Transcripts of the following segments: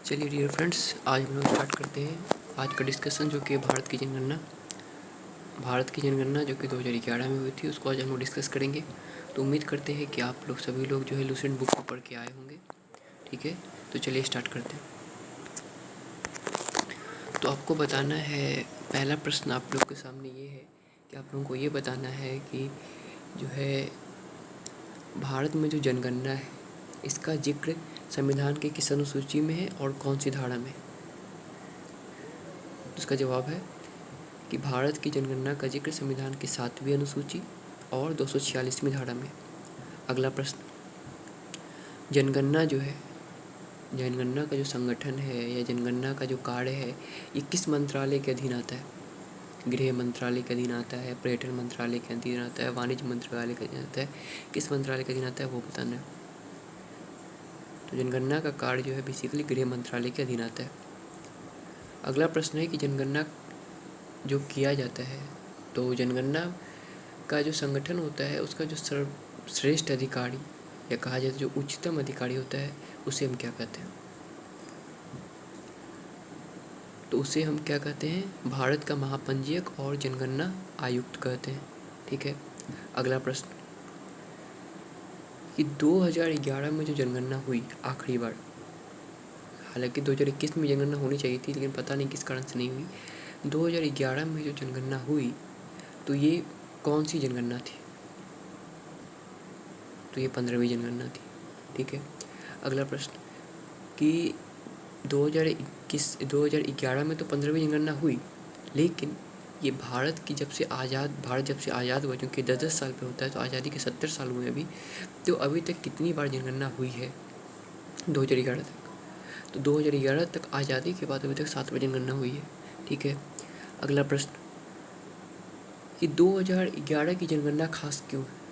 चलिए dear friends, आज हम लोग स्टार्ट करते हैं आज का डिस्कशन, जो कि भारत की जनगणना जो कि 2011 में हुई थी, उसको आज हम लोग डिस्कस करेंगे। तो उम्मीद करते हैं कि आप लोग सभी लोग जो है लूसेंट बुक को पढ़ के आए होंगे। ठीक है, तो चलिए स्टार्ट करते हैं। तो आपको बताना है, पहला प्रश्न आप लोग के सामने ये है कि आप लोगों को ये बताना है कि जो है भारत में जो जनगणना है, इसका जिक्र संविधान के किस अनुसूची में है और कौन सी धारा में। तो इसका जवाब है कि भारत की जनगणना का जिक्र संविधान की 7वीं अनुसूची और 246वीं धारा में। अगला प्रश्न, जनगणना जो है, जनगणना का जो संगठन है या जनगणना का जो कार्य है, ये किस मंत्रालय के अधीन आता है। गृह मंत्रालय के अधीन आता है, पर्यटन मंत्रालय के अधीन आता है, वाणिज्य मंत्रालय के अधीन आता है, किस मंत्रालय के अधीन आता है वो बताना है। तो जनगणना का कार्य जो है बेसिकली गृह मंत्रालय के अधीन आता है। अगला प्रश्न है कि जनगणना जो किया जाता है, तो जनगणना का जो संगठन होता है, उसका जो सर्वश्रेष्ठ अधिकारी या कहा जाए तो जो उच्चतम अधिकारी होता है, उसे हम क्या कहते हैं। तो उसे हम क्या कहते हैं, भारत का महापंजीयक और जनगणना आयुक्त कहते हैं। ठीक है, अगला प्रश्न कि 2011 में जो जनगणना हुई आखिरी बार, हालांकि 2021 में जनगणना होनी चाहिए थी, लेकिन पता नहीं किस कारण से नहीं हुई। 2011 में जो जनगणना हुई, तो ये कौन सी जनगणना थी। तो ये 15वीं जनगणना थी। ठीक है, अगला प्रश्न कि 2011 में तो 15वीं जनगणना हुई, लेकिन ये भारत जब से आज़ाद हुआ, क्योंकि 10-10 साल पे होता है, तो आज़ादी के 70 साल हुए अभी, तो अभी तक कितनी बार जनगणना हुई है 2011 तक। तो 2011 तक आज़ादी के बाद अभी तक 7 बार जनगणना हुई है। ठीक है, अगला प्रश्न कि 2011 की जनगणना खास क्यों है।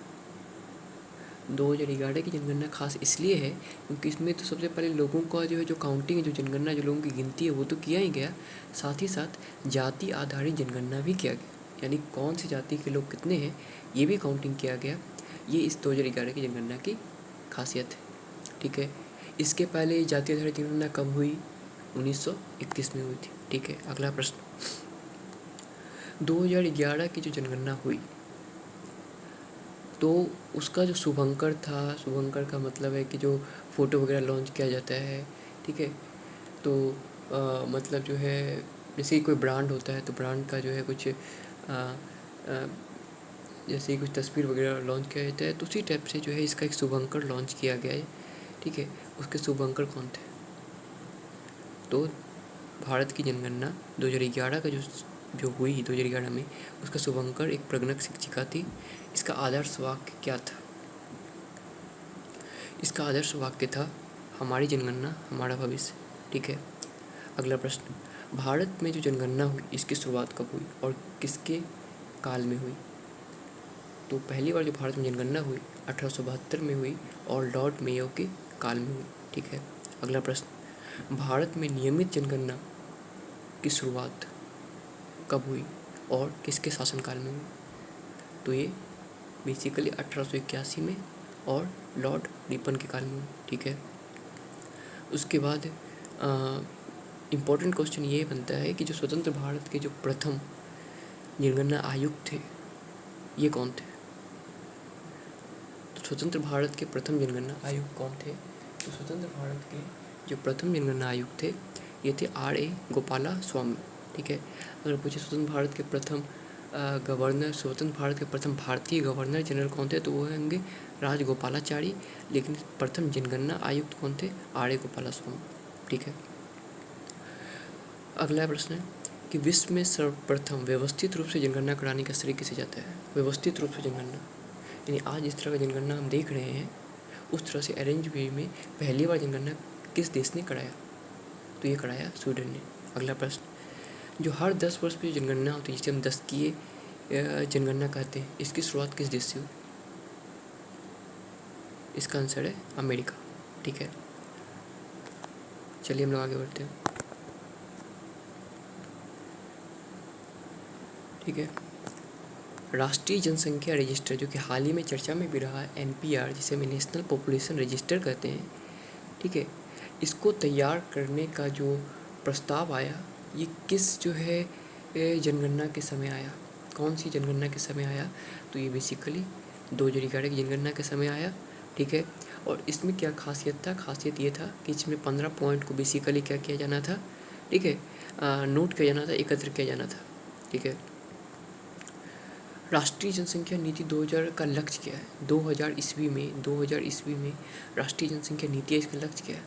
2011 की जनगणना खास इसलिए है क्योंकि इसमें तो सबसे पहले लोगों का जो है, जो काउंटिंग है, जो जनगणना, जो लोगों की गिनती है, वो तो किया ही गया, साथ ही साथ जाति आधारित जनगणना भी किया गया, यानी कौन सी जाति के लोग कितने हैं ये भी काउंटिंग किया गया। ये इस 2011 की जनगणना की खासियत है। ठीक है, इसके पहले जाति आधारित जनगणना कब हुई, 1921 में हुई थी। ठीक है, अगला प्रश्न, 2011 की जो जनगणना हुई, तो उसका जो शुभंकर था, शुभंकर का मतलब है कि जो फ़ोटो वगैरह लॉन्च किया जाता है। ठीक है, तो मतलब जो है, जैसे कोई ब्रांड होता है, तो ब्रांड का जो है कुछ जैसे कुछ तस्वीर वगैरह लॉन्च किया जाता है, तो उसी टाइप से जो है इसका एक शुभंकर लॉन्च किया गया है। ठीक है, उसके शुभंकर कौन थे। तो भारत की जनगणना 2011 का जो हुई 2011 में, उसका शुभंकर एक प्रगणक शिक्षिका थी। इसका आदर्श वाक्य क्या था। इसका आदर्श वाक्य था, हमारी जनगणना हमारा भविष्य। ठीक है, अगला प्रश्न, भारत में जो जनगणना हुई, इसकी शुरुआत कब हुई और किसके काल में हुई। तो पहली बार जो भारत में जनगणना हुई 1872 में हुई और लॉर्ड मेयो के काल में हुई। ठीक है, अगला प्रश्न, भारत में नियमित जनगणना की शुरुआत कब हुई और किसके शासनकाल में हुई। तो ये बेसिकली 1881 में और लॉर्ड रिपन के काल में हुई। ठीक है, उसके बाद इम्पोर्टेंट क्वेश्चन ये बनता है कि जो स्वतंत्र भारत के जो प्रथम जनगणना आयुक्त थे, ये कौन थे। तो स्वतंत्र भारत के प्रथम जनगणना आयुक्त कौन थे। तो स्वतंत्र भारत के जो प्रथम जनगणना आयुक्त थे, ये थे R.A. गोपाला स्वामी। ठीक है, अगर पूछे स्वतंत्र भारत के प्रथम स्वतंत्र भारत के प्रथम भारतीय गवर्नर जनरल कौन थे, तो वो होंगे राजगोपालाचारी। लेकिन प्रथम जनगणना आयुक्त कौन थे, R.A. गोपाला स्वामी। ठीक है, अगला प्रश्न है कि विश्व में सर्वप्रथम व्यवस्थित रूप से जनगणना कराने का श्रेय किसे जाता है। व्यवस्थित रूप से जनगणना, यानी आज इस तरह का जनगणना हम देख रहे हैं, उस तरह से अरेंज वे में पहली बार जनगणना किस देश ने कराया। तो ये कराया स्वीडन ने। अगला प्रश्न, जो हर 10 वर्ष पे जनगणना होती है, जिसे हम 10 की जनगणना कहते हैं, इसकी शुरुआत किस देश से हुई। इसका आंसर है अमेरिका। ठीक है, चलिए हम लोग आगे बढ़ते हैं। ठीक है, राष्ट्रीय जनसंख्या रजिस्टर, जो कि हाल ही में चर्चा में भी रहा है, NPR, जिसे हम नेशनल पॉपुलेशन रजिस्टर कहते हैं। ठीक है, इसको तैयार करने का जो प्रस्ताव आया, ये किस जो है जनगणना के समय आया, कौन सी जनगणना के समय आया? तो ये बेसिकली 2011 की जनगणना के समय आया, ठीक है। और इसमें क्या खासियत था? खासियत ये था कि इसमें 15 पॉइंट को बेसिकली क्या किया जाना था, ठीक है, नोट किया जाना था, एकत्र किया जाना था, ठीक है। राष्ट्रीय जनसंख्या नीति 2000 का लक्ष्य क्या है? 2000 ईस्वी में राष्ट्रीय जनसंख्या नीति, इसका लक्ष्य क्या है?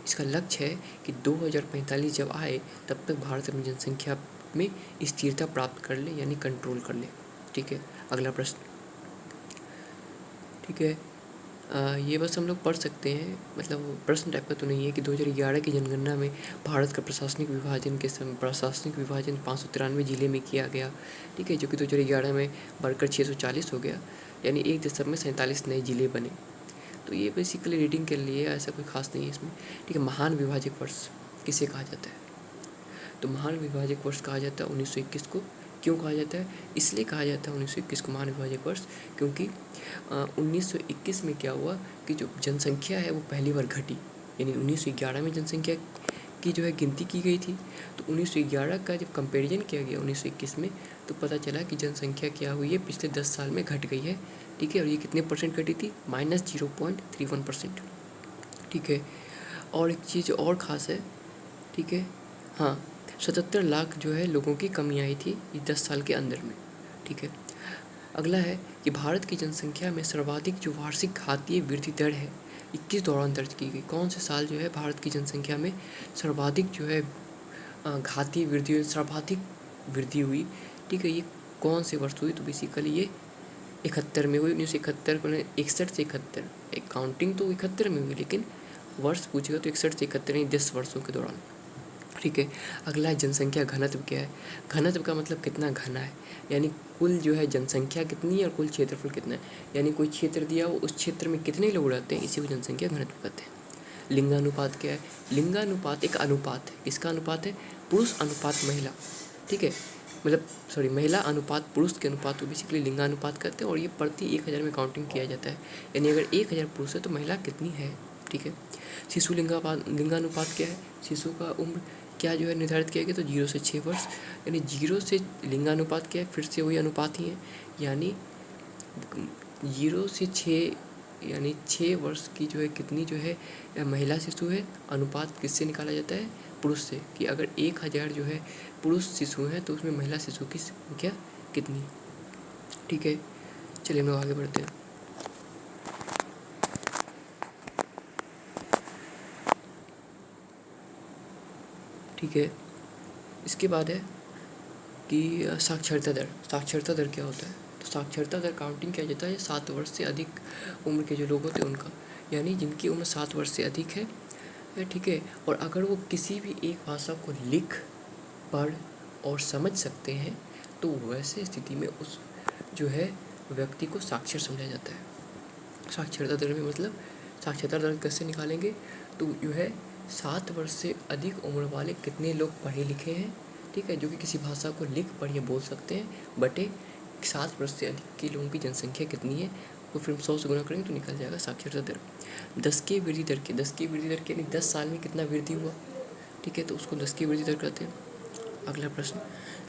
इसका लक्ष्य है कि 2045 जब आए तब तक भारत अपनी जनसंख्या में स्थिरता प्राप्त कर ले, यानी कंट्रोल कर ले, ठीक है। अगला प्रश्न, ठीक है। ये बस हम लोग पढ़ सकते हैं, मतलब प्रश्न टाइप का तो नहीं है कि 2011 की जनगणना में भारत का प्रशासनिक विभाजन 593 जिले में किया गया, ठीक है, जो कि 2011 में बढ़कर 640 हो गया, यानी 1.47 नए जिले बने। तो ये बेसिकली रीडिंग के लिए, ऐसा कोई खास नहीं है इसमें, ठीक है। महान विभाजक वर्ष किसे कहा जाता है? तो महान विभाजक वर्ष कहा जाता है 1921 को। क्यों कहा जाता है? इसलिए कहा जाता है 1921 को महान विभाजक वर्ष, क्योंकि 1921 में क्या हुआ कि जो जनसंख्या है वो पहली बार घटी, यानी 1911 में जनसंख्या की जो है गिनती की गई थी, तो 1911 का जब कंपैरिजन किया गया 1921 में, तो पता चला कि जनसंख्या क्या हुई है, पिछले 10 साल में घट गई है, ठीक है। और ये कितने परसेंट घटी थी? -0.31%, ठीक है। और एक चीज़ और ख़ास है, ठीक है, हाँ, 77 लाख जो है लोगों की कमी आई थी इस 10 साल के अंदर में, ठीक है। अगला है कि भारत की जनसंख्या में सर्वाधिक जो वार्षिक घातीय वृद्धि दर है 21 दौरान दर्ज की गई। कौन से साल जो है भारत की जनसंख्या में सर्वाधिक जो है घातीय वृद्धि, सर्वाधिक वृद्धि हुई, ठीक है, ये कौन से वर्ष हुई? तो बेसिकली ये 71 में हुई, 1971 को, 61 से 71, एक काउंटिंग तो 71 में हुई, लेकिन वर्ष पूछेगा तो 61 से 71, यानी 10 वर्षों के दौरान, ठीक है। अगला है जनसंख्या घनत्व क्या है? घनत्व का मतलब कितना घना है, यानी कुल जो है जनसंख्या कितनी है और कुल क्षेत्रफल कितना है, यानी कोई क्षेत्र दिया हो, उस क्षेत्र में कितने लोग रहते हैं, इसी को जनसंख्या घनत्व कहते हैं। लिंगानुपात क्या है? लिंगानुपात एक अनुपात है, किसका अनुपात है? पुरुष अनुपात महिला, ठीक है, मतलब सॉरी, महिला अनुपात पुरुष के अनुपात को बेसिकली लिंगानुपात कहते हैं, और ये प्रति 1000 में काउंटिंग किया जाता है, यानी अगर 1000 पुरुष है तो महिला कितनी है, ठीक है। शिशु लिंगानुपात क्या है? शिशु का उम्र क्या जो है निर्धारित किया गया, तो 0 से 6 वर्ष, यानी 0 से लिंगानुपात क्या है? फिर से वही अनुपात ही है, यानी 0 से 6, यानी 6 वर्ष की जो है कितनी जो है महिला शिशु है, अनुपात किससे निकाला जाता है? पुरुष से, कि अगर 1000 जो है पुरुष शिशु हैं तो उसमें महिला शिशु की संख्या कितनी, ठीक है। चलिए हम लोग आगे बढ़ते हैं, ठीक है। इसके बाद है कि साक्षरता दर। साक्षरता दर क्या होता है? तो साक्षरता दर काउंटिंग किया जाता है 7 वर्ष से अधिक उम्र के जो लोग होते हैं उनका, यानी जिनकी उम्र 7 वर्ष से अधिक है, ठीक है, और अगर वो किसी भी एक भाषा को लिख, पढ़ और समझ सकते हैं, तो वैसे स्थिति में उस जो है व्यक्ति को साक्षर समझा जाता है। साक्षरता दर में मतलब साक्षरता दर कैसे निकालेंगे? तो जो है 7 वर्ष से अधिक उम्र वाले कितने लोग पढ़े लिखे हैं, ठीक है, जो कि किसी भाषा को लिख पढ़ या बोल सकते हैं, बटे 7 वर्ष से अधिक के लोगों की जनसंख्या कितनी है, वो फिर 100 से गुना करेंगे तो निकल जाएगा साक्षरता दर। 10 की वृद्धि दर के यानी 10 साल में कितना वृद्धि हुआ, ठीक है, तो उसको 10 की वृद्धि दर कहते हैं। अगला प्रश्न,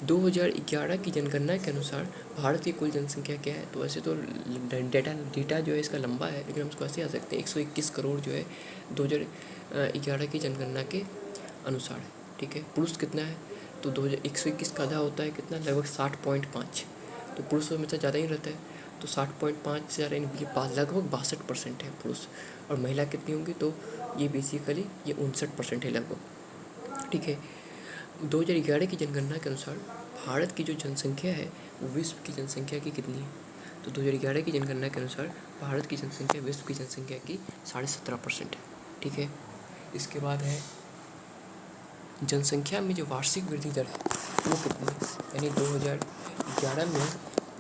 2011 की जनगणना के अनुसार भारत की कुल जनसंख्या क्या है? तो वैसे तो डेटा जो है इसका लंबा है, लेकिन हम इसको ऐसे आ सकते हैं, 121 करोड़ जो है 2011 की जनगणना के अनुसार है, ठीक है। पुरुष कितना है? तो 121 का आधा होता है कितना, लगभग 60.5, तो पुरुष हमेशा ज़्यादा ही रहता है, तो 60.5 से ज़्यादा, यानी लगभग 62% है पुरुष, और महिला कितनी होंगी? तो ये बेसिकली ये 59% है लगभग, ठीक है। 2011 की जनगणना के अनुसार भारत की जो जनसंख्या है वो विश्व की जनसंख्या की कितनी है? तो 2011 की जनगणना के अनुसार भारत की जनसंख्या विश्व की जनसंख्या की 17.5% है, ठीक है। इसके बाद है जनसंख्या में जो वार्षिक वृद्धि दर है वो कितनी है, यानी 2011 में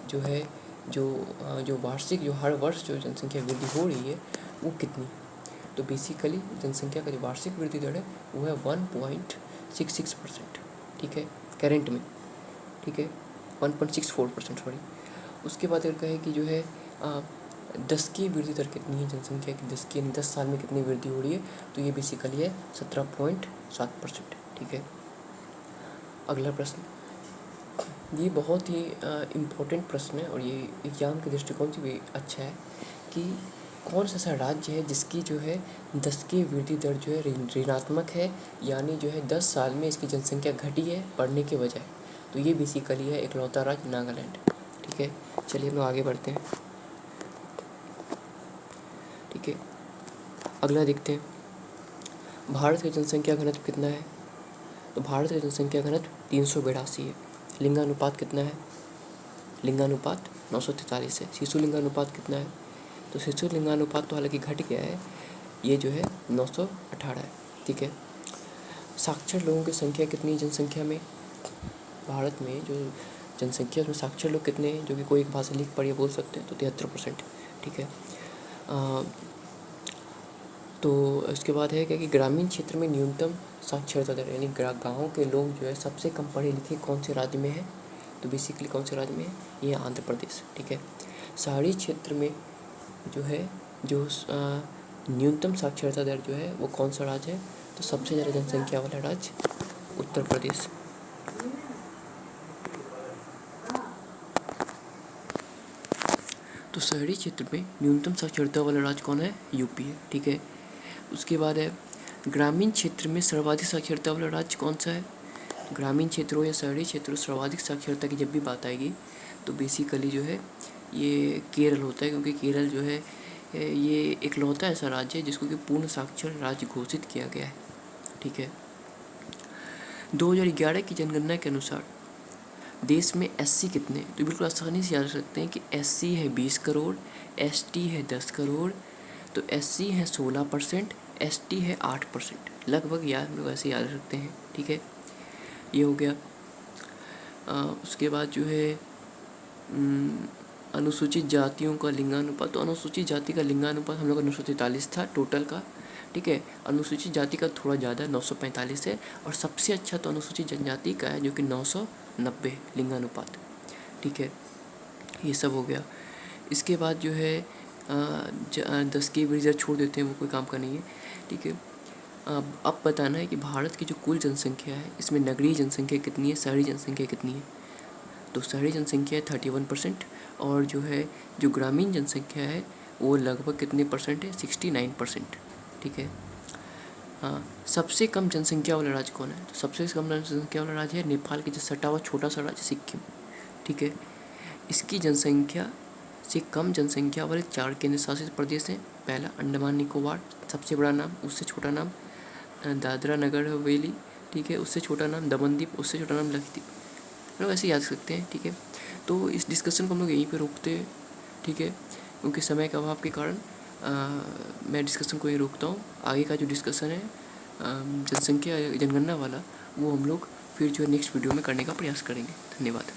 जो है जो वार्षिक, जो हर वर्ष जो जनसंख्या वृद्धि हो रही है वो कितनी? तो बेसिकली जनसंख्या का जो वार्षिक वृद्धि दर है वो है 1.66%, ठीक है, करेंट में, ठीक है, 1.64%, सॉरी। उसके बाद अगर कहे कि जो है 10 की वृद्धि दर कितनी है जनसंख्या की, 10 की यानी 10 साल में कितनी वृद्धि हो रही है, तो ये बेसिकली है 17.7%। ठीक है। अगला प्रश्न, ये बहुत ही इम्पोर्टेंट प्रश्न है और ये एग्जाम के दृष्टिकोण से भी अच्छा है कि कौन सा ऐसा राज्य है जिसकी जो है 10 की वृद्धि दर जो है ऋणात्मक है, यानी जो है 10 साल में इसकी जनसंख्या घटी है बढ़ने के बजाय। तो ये बेसिकली है इकलौता राज्य नागालैंड। ठीक है। चलिए हम लोग आगे बढ़ते हैं। ठीक है। अगला देखते हैं, भारत की जनसंख्या घनत्व कितना है। तो भारत का जनसंख्या घनत्व 382 है। लिंगानुपात कितना है, लिंगानुपात 943 है। शिशु लिंगानुपात कितना है, तो शिशु लिंगानुपात तो हालांकि घट गया है, ये जो है 918 है। ठीक है। साक्षर लोगों की संख्या कितनी जनसंख्या में, भारत में जो जनसंख्या उसमें साक्षर लोग कितने हैं जो कि कोई एक भाषा लिख पढ़ या बोल सकते हैं, तो 73%। ठीक है। तो इसके बाद है क्या कि ग्रामीण क्षेत्र में न्यूनतम साक्षरता दर, यानी गाँव के लोग जो है सबसे कम पढ़े लिखे कौन से राज्य में है, तो बेसिकली कौन से राज्य में है, ये आंध्र प्रदेश। ठीक है। शहरी क्षेत्र में जो है जो न्यूनतम साक्षरता दर जो है वो कौन सा राज्य है, तो सबसे ज़्यादा जनसंख्या वाला राज्य उत्तर प्रदेश। तो शहरी क्षेत्र में न्यूनतम साक्षरता वाला राज्य कौन है, यूपी है। ठीक है। उसके बाद है ग्रामीण क्षेत्र में सर्वाधिक साक्षरता वाला राज्य कौन सा है। ग्रामीण क्षेत्र हो या शहरी क्षेत्र हो, सर्वाधिक साक्षरता की जब भी बात आएगी तो बेसिकली जो है ये केरल होता है, क्योंकि केरल जो है ये इकलौता ऐसा राज्य है जिसको कि पूर्ण साक्षर राज्य घोषित किया गया है। ठीक है। 2011 की जनगणना के अनुसार देश में एससी कितने, तो बिल्कुल आसानी से याद रख सकते हैं कि एससी है 20 करोड़, एसटी है 10 करोड़, तो एससी है 16%, एसटी है 8%, लगभग याद हम लोग ऐसे याद रखते हैं। ठीक है। ये हो गया। उसके बाद जो है अनुसूचित जातियों का लिंगानुपात, तो अनुसूचित जाति का लिंगानुपात हम लोग का 943 था टोटल का। ठीक है। अनुसूचित जाति का थोड़ा ज़्यादा 945 है, और सबसे अच्छा तो अनुसूचित जनजाति का है जो कि 990 लिंगानुपात। ठीक है। ये सब हो गया। इसके बाद जो है 10 की वृद्धि दर छोड़ देते हैं, वो कोई काम का नहीं है। ठीक है। अब बताना है कि भारत की जो कुल जनसंख्या है इसमें नगरीय जनसंख्या कितनी है, शहरी जनसंख्या कितनी है। तो शहरी जनसंख्या है 31%, और जो है जो ग्रामीण जनसंख्या है वो लगभग कितने परसेंट है, 69%। ठीक है। हाँ, सबसे कम जनसंख्या वाला राज्य कौन है, तो सबसे कम जनसंख्या वाला राज्य है नेपाल के जो सटा हुआ छोटा सा राज्य सिक्किम। ठीक है। इसकी जनसंख्या से कम जनसंख्या वाले 4 केंद्र शासित प्रदेश हैं। पहला अंडमान निकोबार, सबसे बड़ा नाम, उससे छोटा नाम दादरा नगर हवेली। ठीक है। उससे छोटा नाम दमनदीप, उससे छोटा नाम लक्षद्वीप। हम लोग ऐसे याद सकते हैं। ठीक है। तो इस डिस्कशन को हम लोग यहीं पे रोकते हैं। ठीक है। क्योंकि समय के अभाव के कारण मैं डिस्कशन को यहीं रोकता हूँ। आगे का जो डिस्कशन है जनसंख्या जनगणना वाला, वो हम लोग फिर जो है नेक्स्ट वीडियो में करने का प्रयास करेंगे। धन्यवाद।